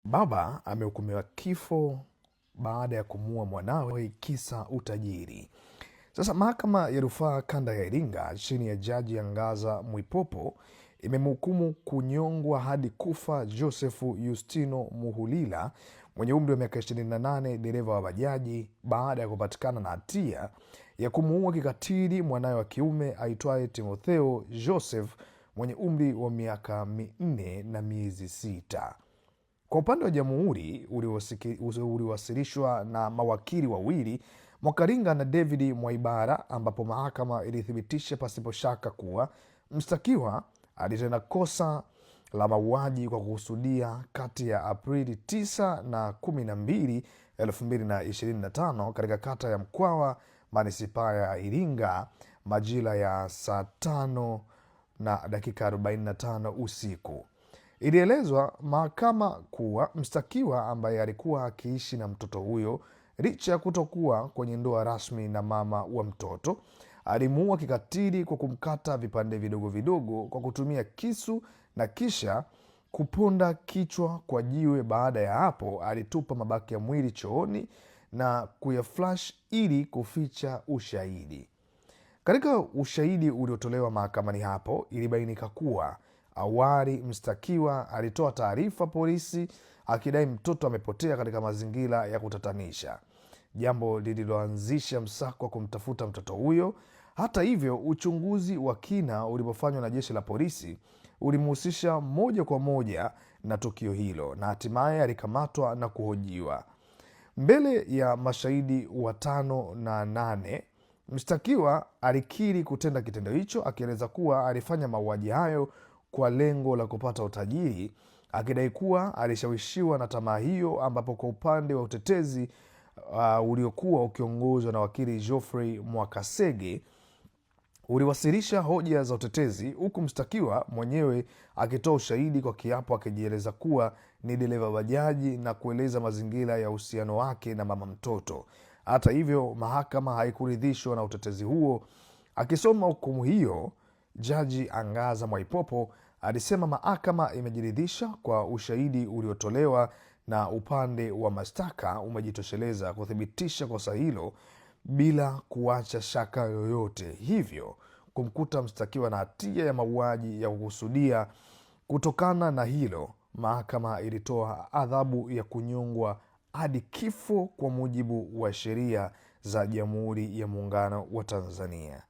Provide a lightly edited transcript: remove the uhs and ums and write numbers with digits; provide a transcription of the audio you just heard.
Baba amehukumiwa kifo baada ya kumuua mwanawe kisa utajiri. Sasa mahakama ya rufaa kanda ya Iringa chini ya jaji Angaza Mwipopo imemhukumu kunyongwa hadi kufa Joseph Yustino Muhulila mwenye umri wa miaka 28, dereva wa bajaji, baada ya kupatikana na hatia ya kumuua kikatili mwanawe wa kiume aitwaye Timotheo Joseph mwenye umri wa miaka 4 na miezi 6. Kwa upande wa jamhuri uliwasilishwa na mawakili wawili, Mwakaringa na David Mwaibara, ambapo mahakama ilithibitisha pasipo shaka kuwa mshtakiwa alitenda kosa la mauaji kwa kukusudia kati ya Aprili 9 na 12, 2025 katika kata ya Mkwawa, manisipaa ya Iringa, majira ya saa 5 na dakika 45 usiku. Ilielezwa mahakama kuwa mshtakiwa ambaye alikuwa akiishi na mtoto huyo licha ya kutokuwa kwenye ndoa rasmi na mama wa mtoto, alimuua kikatili kwa kumkata vipande vidogo vidogo kwa kutumia kisu na kisha kuponda kichwa kwa jiwe. Baada ya hapo, alitupa mabaki ya mwili chooni na kuyaflash ili kuficha ushahidi. Katika ushahidi uliotolewa mahakamani hapo, ilibainika kuwa awali mshtakiwa alitoa taarifa polisi akidai mtoto amepotea katika mazingira ya kutatanisha, jambo lililoanzisha msako wa kumtafuta mtoto huyo. Hata hivyo, uchunguzi wa kina ulipofanywa na jeshi la polisi ulimhusisha moja kwa moja na tukio hilo na hatimaye alikamatwa na kuhojiwa mbele ya mashahidi 5 na 8. Mshtakiwa alikiri kutenda kitendo hicho, akieleza kuwa alifanya mauaji hayo kwa lengo la kupata utajiri, akidai kuwa alishawishiwa na tamaa hiyo, ambapo kwa upande wa utetezi uliokuwa ukiongozwa na wakili Geoffrey Mwakasege uliwasilisha hoja za utetezi, huku mshtakiwa mwenyewe akitoa ushahidi kwa kiapo, akijieleza kuwa ni dereva bajaji na kueleza mazingira ya uhusiano wake na mama mtoto. Hata hivyo, mahakama haikuridhishwa na utetezi huo. Akisoma hukumu hiyo, jaji Angaza Mwaipopo alisema mahakama imejiridhisha kwa ushahidi uliotolewa na upande wa mashtaka umejitosheleza kuthibitisha kosa hilo bila kuacha shaka yoyote, hivyo kumkuta mshtakiwa na hatia ya mauaji ya kukusudia. Kutokana na hilo, mahakama ilitoa adhabu ya kunyongwa hadi kifo kwa mujibu wa sheria za Jamhuri ya Muungano wa Tanzania.